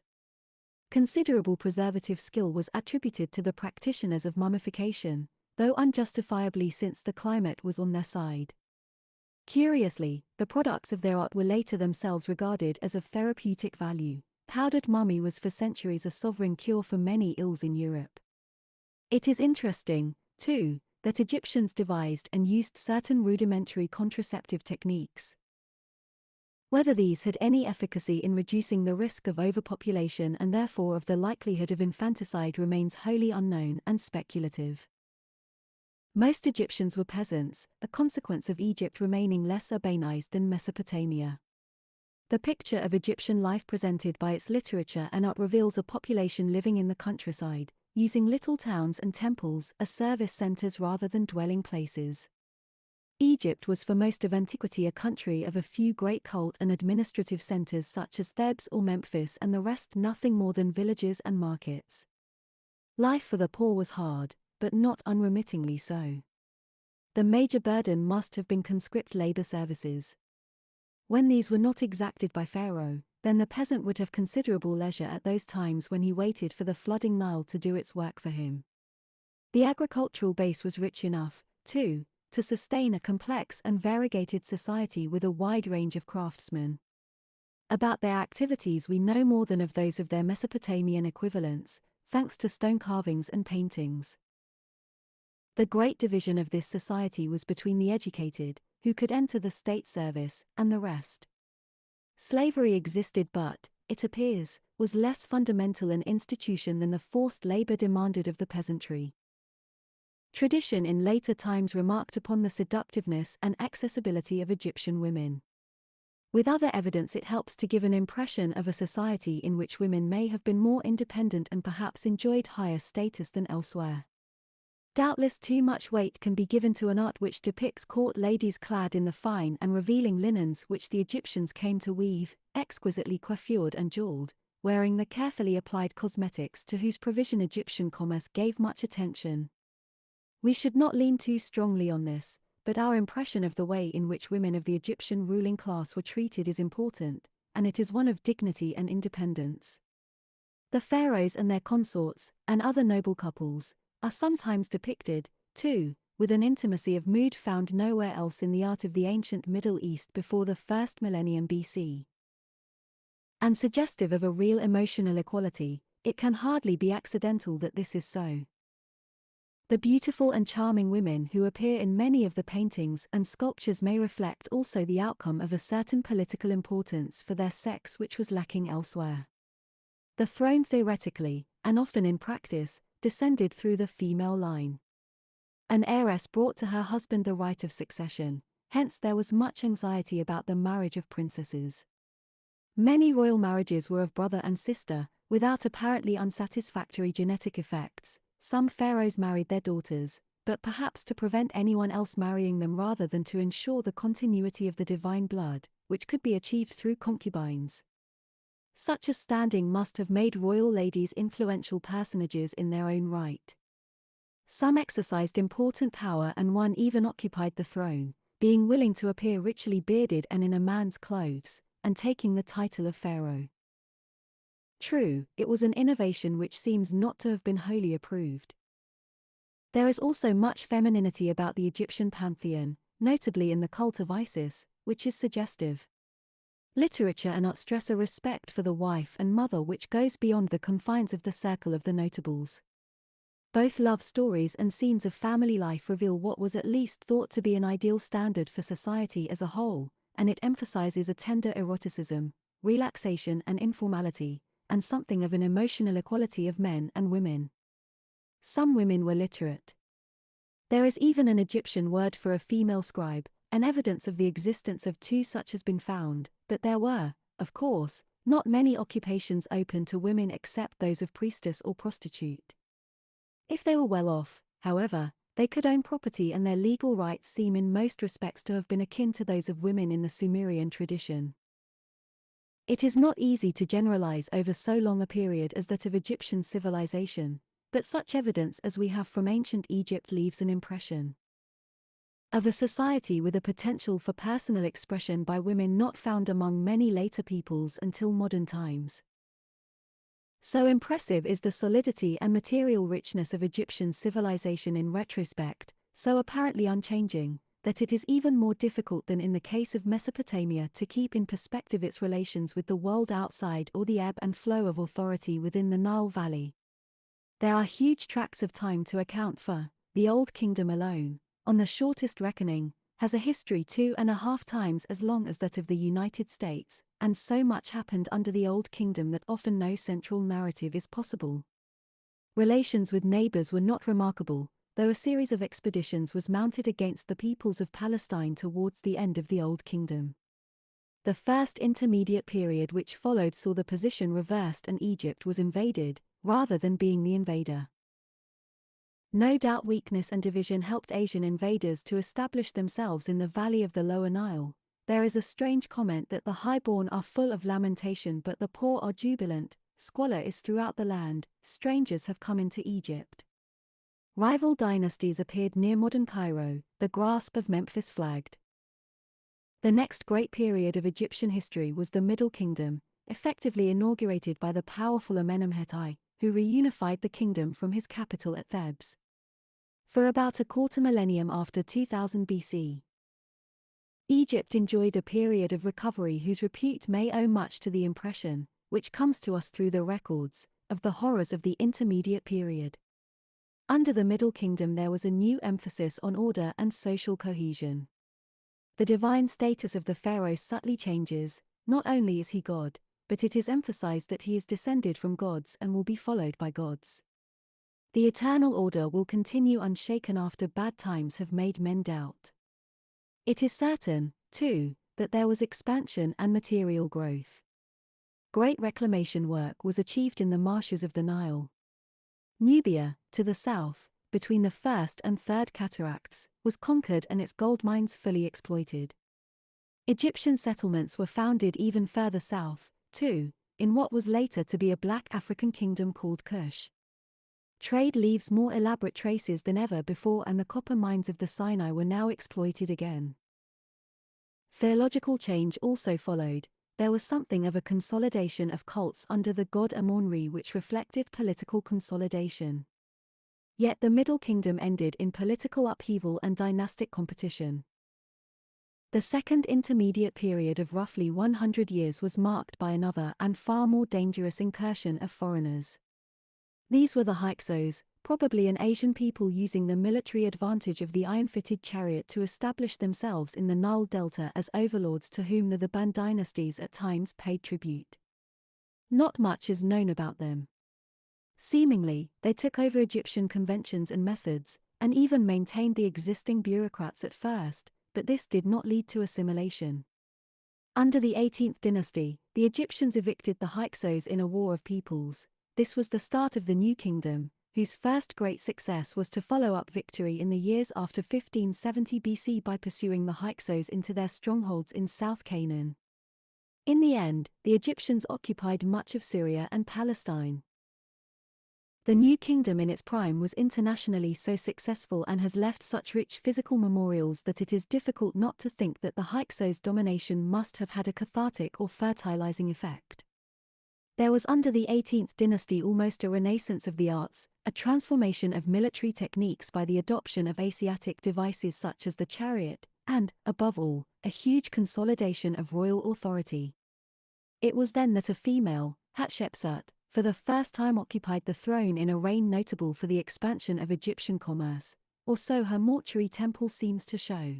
Speaker 1: Considerable preservative skill was attributed to the practitioners of mummification, though unjustifiably since the climate was on their side. Curiously, the products of their art were later themselves regarded as of therapeutic value. Powdered mummy was for centuries a sovereign cure for many ills in Europe. It is interesting, too, that Egyptians devised and used certain rudimentary contraceptive techniques. Whether these had any efficacy in reducing the risk of overpopulation and therefore of the likelihood of infanticide remains wholly unknown and speculative. Most Egyptians were peasants, a consequence of Egypt remaining less urbanized than Mesopotamia. The picture of Egyptian life presented by its literature and art reveals a population living in the countryside, using little towns and temples as service centers rather than dwelling places. Egypt was for most of antiquity a country of a few great cult and administrative centers such as Thebes or Memphis, and the rest nothing more than villages and markets. Life for the poor was hard, but not unremittingly so. The major burden must have been conscript labor services. When these were not exacted by pharaoh, then the peasant would have considerable leisure at those times when he waited for the flooding Nile to do its work for him. The agricultural base was rich enough, too, to sustain a complex and variegated society with a wide range of craftsmen. About their activities we know more than of those of their Mesopotamian equivalents, thanks to stone carvings and paintings. The great division of this society was between the educated, who could enter the state service, and the rest. Slavery existed but, it appears, was less fundamental an institution than the forced labor demanded of the peasantry. Tradition in later times remarked upon the seductiveness and accessibility of Egyptian women. With other evidence it helps to give an impression of a society in which women may have been more independent and perhaps enjoyed higher status than elsewhere. Doubtless too much weight can be given to an art which depicts court ladies clad in the fine and revealing linens which the Egyptians came to weave, exquisitely coiffured and jeweled, wearing the carefully applied cosmetics to whose provision Egyptian commerce gave much attention. We should not lean too strongly on this, but our impression of the way in which women of the Egyptian ruling class were treated is important, and it is one of dignity and independence. The pharaohs and their consorts, and other noble couples, are sometimes depicted, too, with an intimacy of mood found nowhere else in the art of the ancient Middle East before the 1st millennium BC. And suggestive of a real emotional equality, it can hardly be accidental that this is so. The beautiful and charming women who appear in many of the paintings and sculptures may reflect also the outcome of a certain political importance for their sex which was lacking elsewhere. The throne theoretically, and often in practice, descended through the female line. An heiress brought to her husband the right of succession, hence there was much anxiety about the marriage of princesses. Many royal marriages were of brother and sister, without apparently unsatisfactory genetic effects. Some pharaohs married their daughters, but perhaps to prevent anyone else marrying them rather than to ensure the continuity of the divine blood, which could be achieved through concubines. Such a standing must have made royal ladies influential personages in their own right. Some exercised important power and one even occupied the throne, being willing to appear richly bearded and in a man's clothes, and taking the title of pharaoh. True, it was an innovation which seems not to have been wholly approved. There is also much femininity about the Egyptian pantheon, notably in the cult of Isis, which is suggestive. Literature and art stress a respect for the wife and mother which goes beyond the confines of the circle of the notables. Both love stories and scenes of family life reveal what was at least thought to be an ideal standard for society as a whole, and it emphasizes a tender eroticism, relaxation and informality, and something of an emotional equality of men and women. Some women were literate. There is even an Egyptian word for a female scribe, and evidence of the existence of two such has been found, but there were, of course, not many occupations open to women except those of priestess or prostitute. If they were well off, however, they could own property and their legal rights seem in most respects to have been akin to those of women in the Sumerian tradition. It is not easy to generalize over so long a period as that of Egyptian civilization, but such evidence as we have from ancient Egypt leaves an impression of a society with a potential for personal expression by women not found among many later peoples until modern times. So impressive is the solidity and material richness of Egyptian civilization in retrospect, so apparently unchanging, that it is even more difficult than in the case of Mesopotamia to keep in perspective its relations with the world outside or the ebb and flow of authority within the Nile Valley. There are huge tracts of time to account for. The Old Kingdom alone, on the shortest reckoning, has a history 2.5 times as long as that of the United States, and so much happened under the Old Kingdom that often no central narrative is possible. Relations with neighbors were not remarkable, though a series of expeditions was mounted against the peoples of Palestine towards the end of the Old Kingdom. The first intermediate period which followed saw the position reversed and Egypt was invaded, rather than being the invader. No doubt weakness and division helped Asian invaders to establish themselves in the valley of the Lower Nile. There is a strange comment that the highborn are full of lamentation but the poor are jubilant. Squalor is throughout the land, strangers have come into Egypt. Rival dynasties appeared near modern Cairo, the grasp of Memphis flagged. The next great period of Egyptian history was the Middle Kingdom, effectively inaugurated by the powerful Amenemhet I, who reunified the kingdom from his capital at Thebes. For about a quarter millennium after 2000 BC, Egypt enjoyed a period of recovery whose repute may owe much to the impression, which comes to us through the records, of the horrors of the intermediate period. Under the Middle Kingdom there was a new emphasis on order and social cohesion. The divine status of the pharaoh subtly changes. Not only is he God, but it is emphasized that he is descended from gods and will be followed by gods. The eternal order will continue unshaken after bad times have made men doubt. It is certain, too, that there was expansion and material growth. Great reclamation work was achieved in the marshes of the Nile. Nubia, to the south, between the first and third cataracts, was conquered and its gold mines fully exploited. Egyptian settlements were founded even further south, too, in what was later to be a black African kingdom called Kush. Trade leaves more elaborate traces than ever before and the copper mines of the Sinai were now exploited again. Theological change also followed. There was something of a consolidation of cults under the god Amon-Re which reflected political consolidation. Yet the Middle Kingdom ended in political upheaval and dynastic competition. The second intermediate period of roughly 100 years was marked by another and far more dangerous incursion of foreigners. These were the Hyksos, probably an Asian people using the military advantage of the iron-fitted chariot to establish themselves in the Nile Delta as overlords to whom the Ban dynasties at times paid tribute. Not much is known about them. Seemingly, they took over Egyptian conventions and methods, and even maintained the existing bureaucrats at first, but this did not lead to assimilation. Under the 18th dynasty, the Egyptians evicted the Hyksos in a war of peoples. This was the start of the New Kingdom, whose first great success was to follow up victory in the years after 1570 BC by pursuing the Hyksos into their strongholds in South Canaan. In the end, the Egyptians occupied much of Syria and Palestine. The New Kingdom in its prime was internationally so successful and has left such rich physical memorials that it is difficult not to think that the Hyksos' domination must have had a cathartic or fertilizing effect. There was under the 18th dynasty almost a renaissance of the arts, a transformation of military techniques by the adoption of Asiatic devices such as the chariot, and, above all, a huge consolidation of royal authority. It was then that a female, Hatshepsut, for the first time occupied the throne in a reign notable for the expansion of Egyptian commerce, or so her mortuary temple seems to show.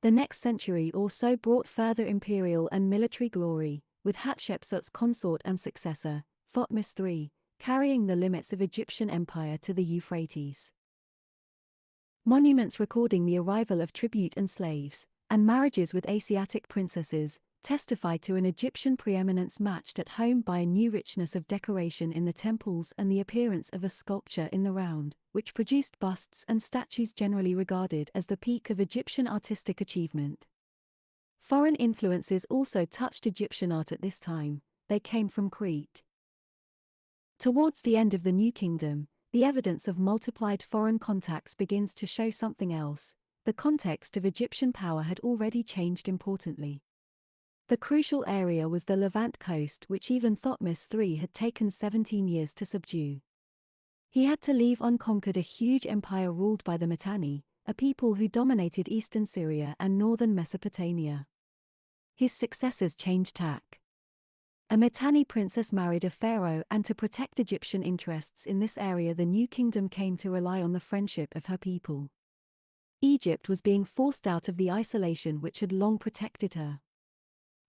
Speaker 1: The next century or so brought further imperial and military glory, with Hatshepsut's consort and successor, Thutmose III, carrying the limits of Egyptian empire to the Euphrates. Monuments recording the arrival of tribute and slaves, and marriages with Asiatic princesses, testified to an Egyptian preeminence matched at home by a new richness of decoration in the temples and the appearance of a sculpture in the round, which produced busts and statues generally regarded as the peak of Egyptian artistic achievement. Foreign influences also touched Egyptian art at this time. They came from Crete. Towards the end of the New Kingdom, the evidence of multiplied foreign contacts begins to show something else. The context of Egyptian power had already changed importantly. The crucial area was the Levant coast, which even Thutmose III had taken 17 years to subdue. He had to leave unconquered a huge empire ruled by the Mitanni, a people who dominated eastern Syria and northern Mesopotamia. His successors changed tack. A Mitanni princess married a pharaoh, and to protect Egyptian interests in this area the New Kingdom came to rely on the friendship of her people. Egypt was being forced out of the isolation which had long protected her.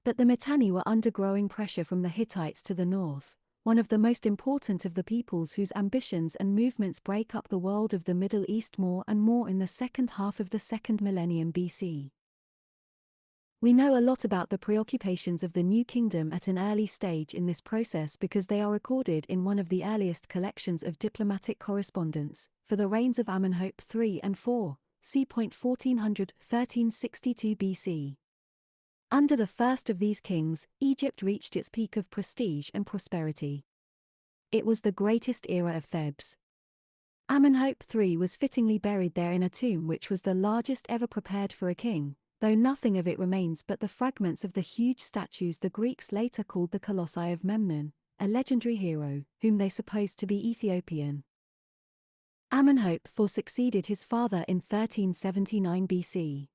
Speaker 1: But the Mitanni were under growing pressure from the Hittites to the north, one of the most important of the peoples whose ambitions and movements break up the world of the Middle East more and more in the second half of the second millennium BC. We know a lot about the preoccupations of the New Kingdom at an early stage in this process because they are recorded in one of the earliest collections of diplomatic correspondence, for the reigns of Amenhotep III and IV, c. 1400–1362 BC. Under the first of these kings, Egypt reached its peak of prestige and prosperity. It was the greatest era of Thebes. Amenhotep III was fittingly buried there in a tomb which was the largest ever prepared for a king, though nothing of it remains but the fragments of the huge statues the Greeks later called the Colossi of Memnon, a legendary hero, whom they supposed to be Ethiopian. Amenhotep IV succeeded his father in 1379 BC.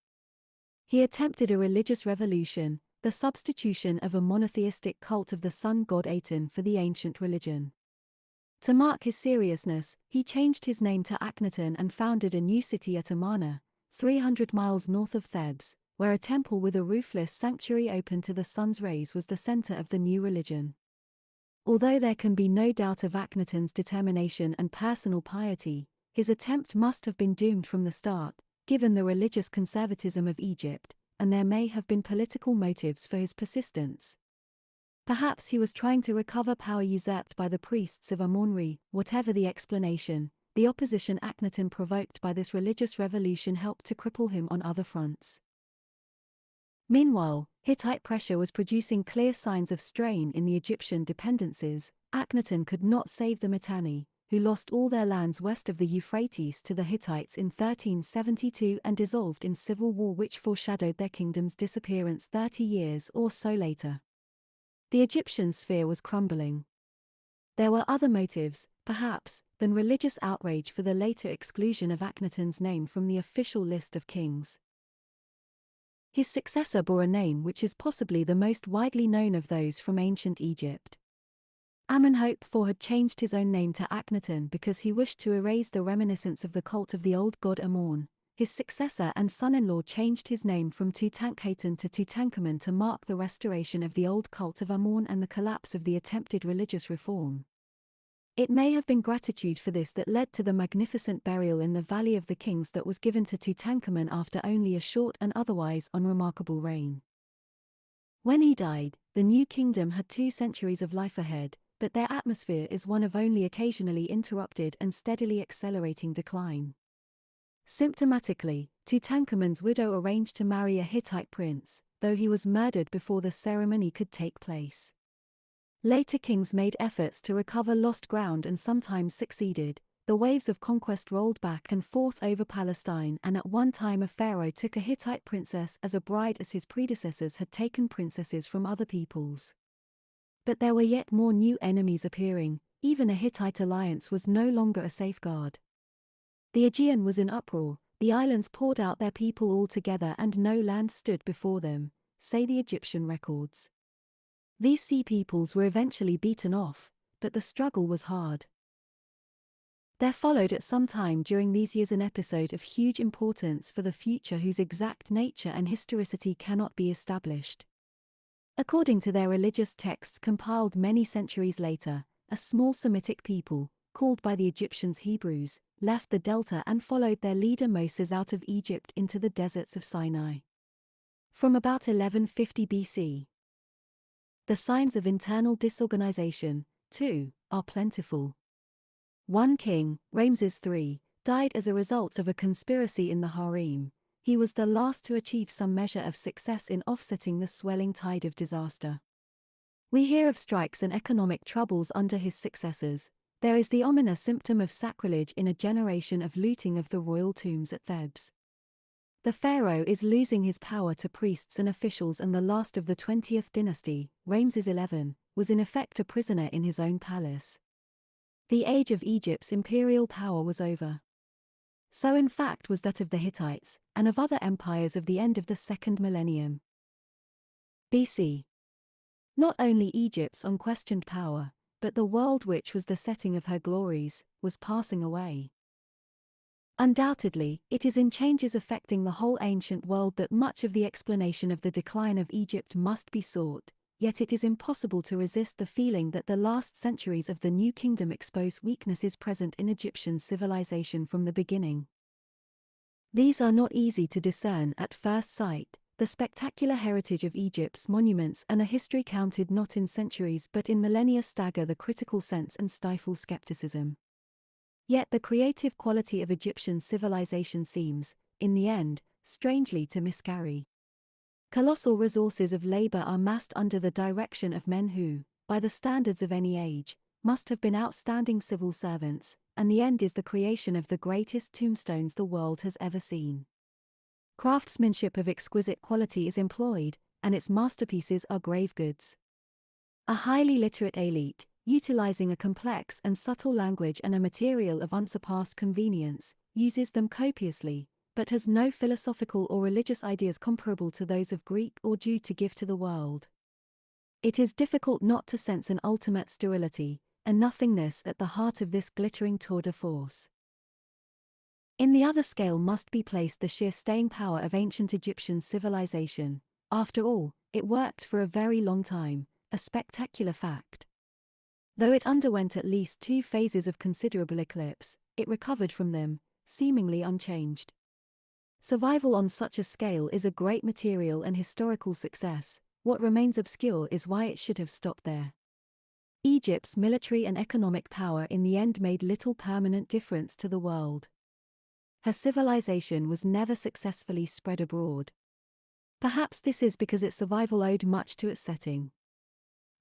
Speaker 1: He attempted a religious revolution, the substitution of a monotheistic cult of the sun god Aten for the ancient religion. To mark his seriousness, he changed his name to Akhenaten and founded a new city at Amarna, 300 miles north of Thebes, where a temple with a roofless sanctuary open to the sun's rays was the center of the new religion. Although there can be no doubt of Akhenaten's determination and personal piety, his attempt must have been doomed from the start, given the religious conservatism of Egypt, and there may have been political motives for his persistence. Perhaps he was trying to recover power usurped by the priests of Amun-Re. Whatever the explanation, the opposition Akhenaten provoked by this religious revolution helped to cripple him on other fronts. Meanwhile, Hittite pressure was producing clear signs of strain in the Egyptian dependencies. Akhenaten could not save the Mitanni, who lost all their lands west of the Euphrates to the Hittites in 1372 and dissolved in civil war which foreshadowed their kingdom's disappearance 30 years or so later. The Egyptian sphere was crumbling. There were other motives, perhaps, than religious outrage for the later exclusion of Akhenaten's name from the official list of kings. His successor bore a name which is possibly the most widely known of those from ancient Egypt. Amenhotep IV had changed his own name to Akhenaten because he wished to erase the reminiscence of the cult of the old god Amon. His successor and son-in-law changed his name from Tutankhaten to Tutankhamun to mark the restoration of the old cult of Amon and the collapse of the attempted religious reform. It may have been gratitude for this that led to the magnificent burial in the Valley of the Kings that was given to Tutankhamun after only a short and otherwise unremarkable reign. When he died, the New Kingdom had 2 centuries of life ahead, but their atmosphere is one of only occasionally interrupted and steadily accelerating decline. Symptomatically, Tutankhamun's widow arranged to marry a Hittite prince, though he was murdered before the ceremony could take place. Later kings made efforts to recover lost ground and sometimes succeeded. The waves of conquest rolled back and forth over Palestine, and at one time a pharaoh took a Hittite princess as a bride, as his predecessors had taken princesses from other peoples. But there were yet more new enemies appearing. Even a Hittite alliance was no longer a safeguard. The Aegean was in uproar, the islands poured out their people all together and no land stood before them, say the Egyptian records. These sea peoples were eventually beaten off, but the struggle was hard. There followed at some time during these years an episode of huge importance for the future whose exact nature and historicity cannot be established. According to their religious texts compiled many centuries later, a small Semitic people, called by the Egyptians Hebrews, left the delta and followed their leader Moses out of Egypt into the deserts of Sinai. From about 1150 BC. The signs of internal disorganization, too, are plentiful. One king, Ramses III, died as a result of a conspiracy in the harem. He was the last to achieve some measure of success in offsetting the swelling tide of disaster. We hear of strikes and economic troubles under his successors. There is the ominous symptom of sacrilege in a generation of looting of the royal tombs at Thebes. The pharaoh is losing his power to priests and officials, and the last of the 20th dynasty, Ramses XI, was in effect a prisoner in his own palace. The age of Egypt's imperial power was over. So in fact was that of the Hittites, and of other empires of the end of the second millennium. BC. Not only Egypt's unquestioned power, but the world which was the setting of her glories, was passing away. Undoubtedly, it is in changes affecting the whole ancient world that much of the explanation of the decline of Egypt must be sought, yet it is impossible to resist the feeling that the last centuries of the New Kingdom expose weaknesses present in Egyptian civilization from the beginning. These are not easy to discern at first sight. The spectacular heritage of Egypt's monuments and a history counted not in centuries but in millennia stagger the critical sense and stifle skepticism. Yet the creative quality of Egyptian civilization seems, in the end, strangely to miscarry. Colossal resources of labor are massed under the direction of men who, by the standards of any age, must have been outstanding civil servants, and the end is the creation of the greatest tombstones the world has ever seen. Craftsmanship of exquisite quality is employed, and its masterpieces are grave goods. A highly literate elite, utilizing a complex and subtle language and a material of unsurpassed convenience, uses them copiously, but has no philosophical or religious ideas comparable to those of Greek or Jew to give to the world. It is difficult not to sense an ultimate sterility, and nothingness at the heart of this glittering tour de force. In the other scale must be placed the sheer staying power of ancient Egyptian civilization. After all, it worked for a very long time, a spectacular fact. Though it underwent at least 2 phases of considerable eclipse, it recovered from them, seemingly unchanged. Survival on such a scale is a great material and historical success. What remains obscure is why it should have stopped there. Egypt's military and economic power in the end made little permanent difference to the world. Her civilization was never successfully spread abroad. Perhaps this is because its survival owed much to its setting.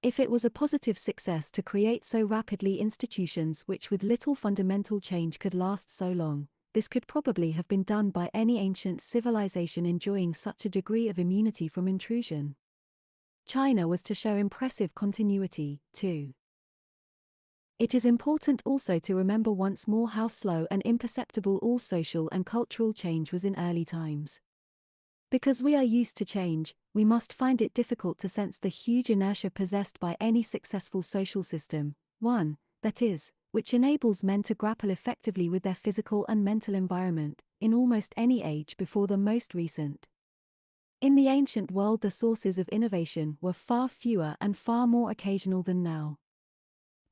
Speaker 1: If it was a positive success to create so rapidly institutions which with little fundamental change could last so long, this could probably have been done by any ancient civilization enjoying such a degree of immunity from intrusion. China was to show impressive continuity, too. It is important also to remember once more how slow and imperceptible all social and cultural change was in early times. Because we are used to change, we must find it difficult to sense the huge inertia possessed by any successful social system, one, that is, which enables men to grapple effectively with their physical and mental environment, in almost any age before the most recent. In the ancient world the sources of innovation were far fewer and far more occasional than now.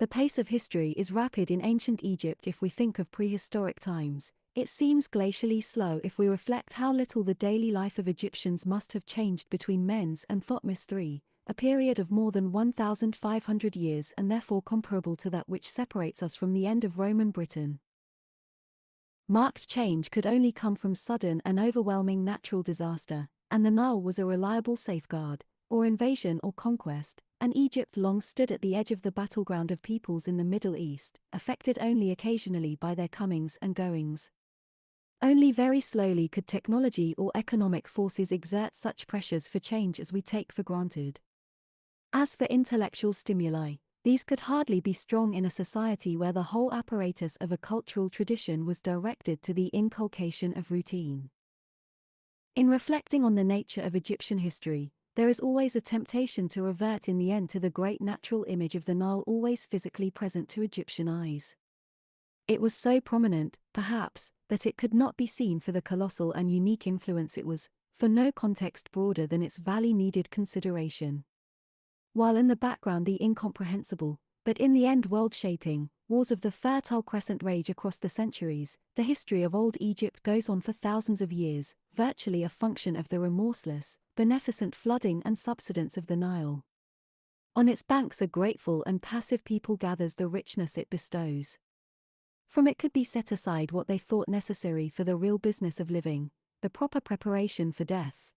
Speaker 1: The pace of history is rapid in ancient Egypt if we think of prehistoric times. It seems glacially slow if we reflect how little the daily life of Egyptians must have changed between Men's and Thutmose III, a period of more than 1,500 years and therefore comparable to that which separates us from the end of Roman Britain. Marked change could only come from sudden and overwhelming natural disaster, and the Nile was a reliable safeguard. or invasion or conquest, and Egypt long stood at the edge of the battleground of peoples in the Middle East, affected only occasionally by their comings and goings. Only very slowly could technology or economic forces exert such pressures for change as we take for granted. As for intellectual stimuli, these could hardly be strong in a society where the whole apparatus of a cultural tradition was directed to the inculcation of routine. In reflecting on the nature of Egyptian history, there is always a temptation to revert in the end to the great natural image of the Nile, always physically present to Egyptian eyes. It was so prominent, perhaps, that it could not be seen for the colossal and unique influence it was, for no context broader than its valley needed consideration. While in the background the incomprehensible, but in the end world-shaping, wars of the Fertile Crescent rage across the centuries, the history of old Egypt goes on for thousands of years, virtually a function of the remorseless, beneficent flooding and subsidence of the Nile. On its banks a grateful and passive people gathers the richness it bestows. From it could be set aside what they thought necessary for the real business of living, the proper preparation for death.